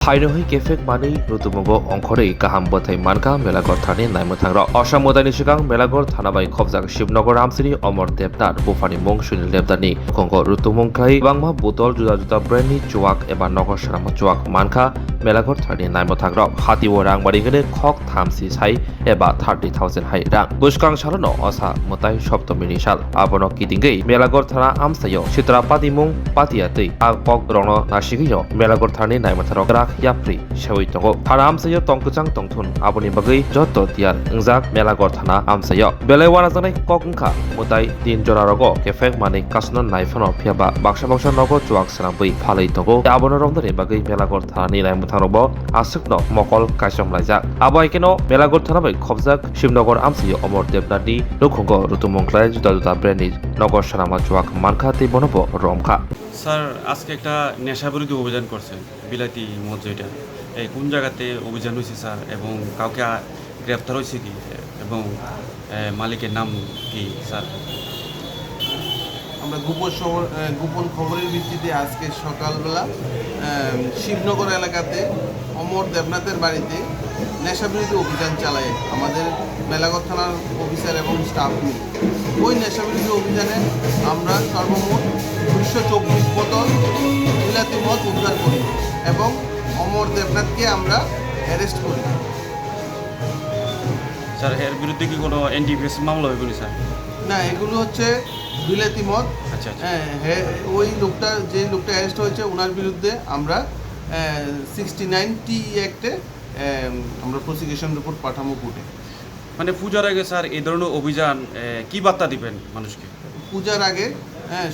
Hainohi Kefek Mani, Rutumongo, Onkore, Kaham Botai Manka, Melagor Thani, Naimotangro, Osha Modani Shigang, Melagor, Thanabai Kovzak, Shibnogor Amsini, Omor Debnat, Bufani Mongshun Lebdani, Kongo Rutumonkai, Bangma, Butol, Juda Breni, Chuak, Eba Nogor Sharamo Chuak, Manka, Melagor Thani, Naimotangro, Hati Warang Marigane, Kok Tamsi Hai, Eba 30,000 Hai Rang, Bushkang Shalano, Osa, Motai, Shopto Minishal, Abono Kitingai, Melagor Thana Amsayo, Shitra Padimung, Patiati, Agpok Rono, Nashigio, Melagor Thani, Naimotaro, Yapri, Shawitogo, Thana Amsayo, Tongkuchang Tongtun, Aboni Bagai, Joto, Tiar, Ngzak, Melagor Thana, Amsayo, Belewanazane, Kokunka, Mutai, Din Jorago, Kefek Mani, Kasnon, Naifano, Piaba, Bakshaboksha Nogo, Chuak Sanabui, Palai Togo, Abono the Bagai, Melagor Thani, Naimotanobo, Asukno, Mokol, Kasham Laja, Abaikeno, Melagor Thanabai, Kovzak, Shimnogor Amsayo, Omor Debnadi, Lukongo, Rutumongklai, Juda Breni, Nogor Sharama Chuak, Manka, Tibonobo, Romka. Sir আজকে একটা নেশাবিরোধী অভিযান করছে বিলাতি মদ যেটা এই কোন জায়গাতে অভিযান হয়েছে স্যার এবং কাউকে গ্রেপ্তার হয়েছে কি এবং মালিকের নাম কি স্যার? আমরা গোপন খবরের ভিত্তিতে আজকে সকালবেলা শিবনগর এলাকাতে অমর দেবনাথের বাড়িতে নেশাবিরোধী অভিযান চালায় আমাদের মেলাগড় থানার অফিসার এবং স্টাফ মিলে। ওই নেশাবিরোধী অভিযানে আমরা সর্বমোট 224 বোতল বিলাতি মদ উদ্ধার করি এবং অমর দেবনাথকে আমরা অ্যারেস্ট করি। স্যার এর বিরুদ্ধে কি কোনো এনডিপিএস মামলা হইব স্যার? না, এগুলো হচ্ছে বিলাতি মদ। আচ্ছা আচ্ছা। হ্যাঁ, ওই লোকটা যে লোকটা অ্যারেস্ট হয়েছে ওনার বিরুদ্ধে আমরা 69T অ্যাক্টে আমরা প্রসিকিউশন রিপোর্ট পাঠাবো কোর্টে। মানে পূজার আগে স্যার এই ধরনের অভিযান কি বার্তা দিবেন মানুষকে? পূজার আগে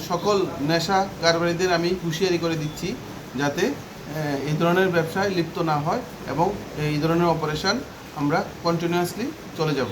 সকল নেশা কারবারিদের আমি হুঁশিয়ারি করে দিচ্ছি যাতে এই ধরনের ব্যবসায় লিপ্ত না হয় এবং এই ধরনের অপারেশন আমরা কন্টিনিউয়াসলি চলে যাব।